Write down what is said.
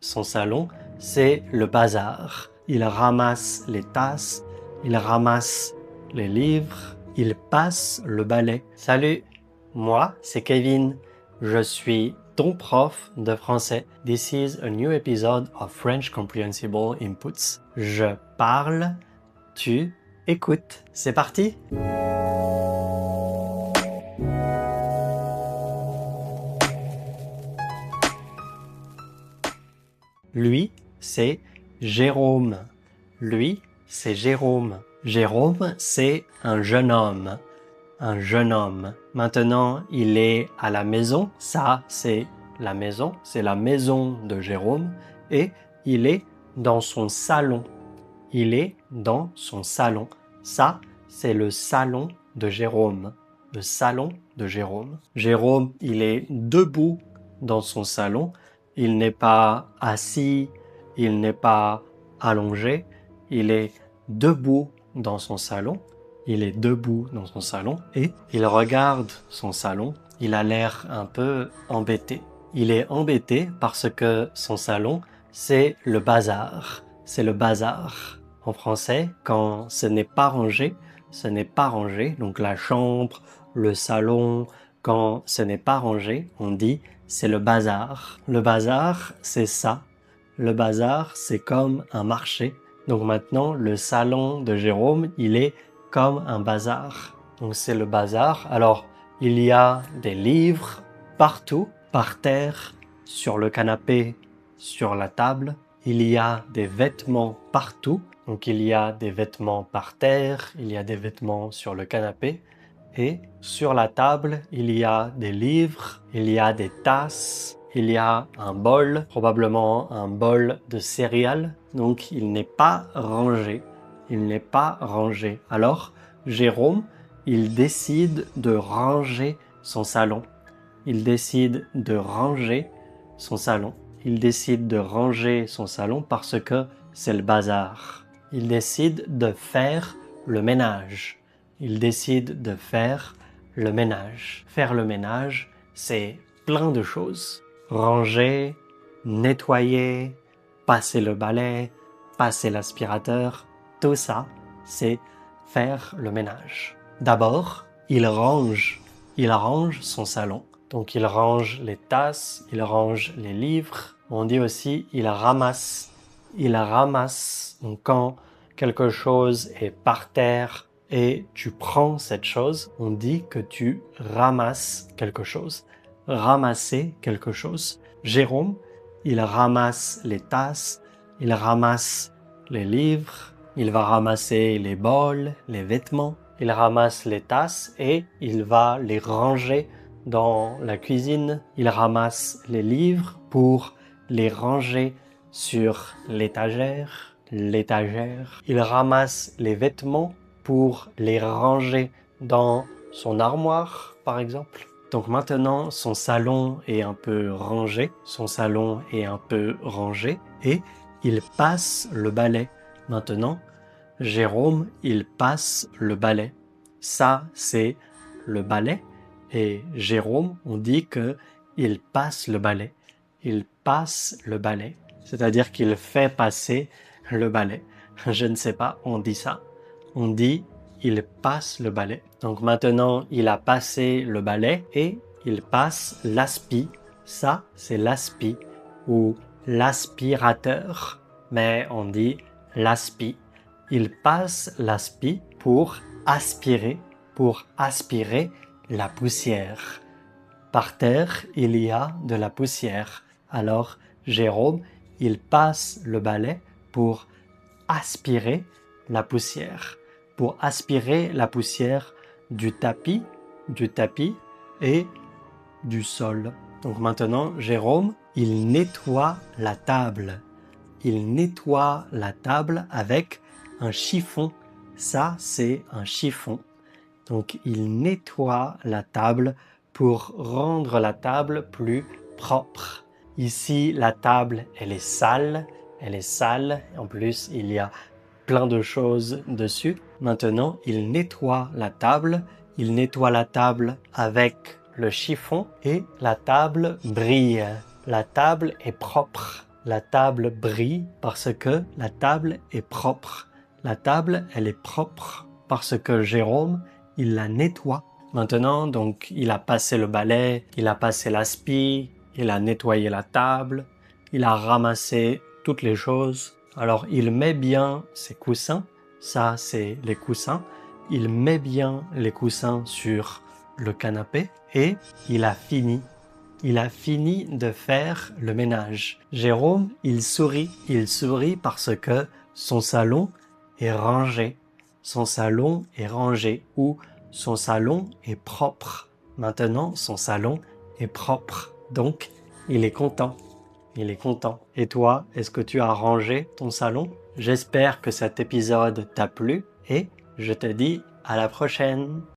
son salon, c'est le bazar. Il ramasse les tasses, il ramasse les livres, il passe le balai. Salut, moi c'est Kevin, je suis ton prof de français. This is a new episode of French Comprehensible Inputs. Je parle, tu écoutes. C'est parti? Lui, c'est Jérôme. Lui, c'est Jérôme. Jérôme, c'est un jeune homme. Un jeune homme. Maintenant, il est à la maison. Ça, c'est la maison. C'est la maison de Jérôme. Et il est dans son salon. Il est dans son salon. Ça, c'est le salon de Jérôme. Le salon de Jérôme. Jérôme, il est debout dans son salon. Il n'est pas assis, il n'est pas allongé, il est debout dans son salon. Il est debout dans son salon et il regarde son salon. Il a l'air un peu embêté. Il est embêté parce que son salon, c'est le bazar. C'est le bazar. En français, quand ce n'est pas rangé, ce n'est pas rangé. Donc la chambre, le salon, quand ce n'est pas rangé, on dit c'est le bazar. Le bazar, c'est ça. Le bazar, c'est comme un marché. Donc maintenant, le salon de Jérôme, il est comme un bazar. Donc c'est le bazar. Alors, il y a des livres partout, par terre, sur le canapé, sur la table. Il y a des vêtements partout. Donc il y a des vêtements par terre, il y a des vêtements sur le canapé. Et sur la table, il y a des livres, il y a des tasses, il y a un bol, probablement un bol de céréales. Donc il n'est pas rangé. Il n'est pas rangé. Alors, Jérôme, il décide de ranger son salon. Il décide de ranger son salon. Il décide de ranger son salon parce que c'est le bazar. Il décide de faire le ménage. Il décide de faire le ménage. Faire le ménage, c'est plein de choses. Ranger, nettoyer, passer le balai, passer l'aspirateur, tout ça, c'est faire le ménage. D'abord, il range son salon. Donc il range les tasses, il range les livres. On dit aussi il ramasse. Il ramasse. Donc quand quelque chose est par terre et tu prends cette chose, on dit que tu ramasses quelque chose. Ramasser quelque chose. Jérôme, il ramasse les tasses, il ramasse les livres, il va ramasser les bols, les vêtements, il ramasse les tasses et il va les ranger dans la cuisine. Il ramasse les livres pour les ranger sur l'étagère. Il ramasse les vêtements pour les ranger dans son armoire, par exemple. Donc maintenant, son salon est un peu rangé. Son salon est un peu rangé et il passe le balai. Maintenant, Jérôme, il passe le balai. Ça, c'est le balai. Et Jérôme, on dit que il passe le balai. Il passe le balai. C'est-à-dire qu'il fait passer le balai. Je ne sais pas, on dit ça. On dit il passe le balai. Donc maintenant, il a passé le balai et il passe l'aspi. Ça, c'est l'aspi ou l'aspirateur. Mais on dit l'aspi. Il passe l'aspi pour aspirer la poussière. Par terre, il y a de la poussière. Alors, Jérôme, il passe le balai pour aspirer la poussière. Pour aspirer la poussière du tapis et du sol. Donc maintenant, Jérôme, il nettoie la table. Il nettoie la table avec un chiffon. Ça, c'est un chiffon. Donc, il nettoie la table pour rendre la table plus propre. Ici, la table, elle est sale. Elle est sale. En plus, il y a plein de choses dessus. Maintenant, il nettoie la table. Il nettoie la table avec le chiffon et la table brille. La table est propre. La table brille parce que la table est propre. La table, elle est propre parce que Jérôme, il la nettoie. Maintenant, donc, il a passé le balai, il a passé l'aspi, il a nettoyé la table, il a ramassé toutes les choses. Alors, il met bien ses coussins. Ça, c'est les coussins. Il met bien les coussins sur le canapé et il a fini. Il a fini de faire le ménage. Jérôme, il sourit parce que son salon est rangé. Son salon est rangé ou son salon est propre. Maintenant, son salon est propre. Donc, il est content. Il est content. Et toi, est-ce que tu as rangé ton salon? J'espère que cet épisode t'a plu et je te dis à la prochaine.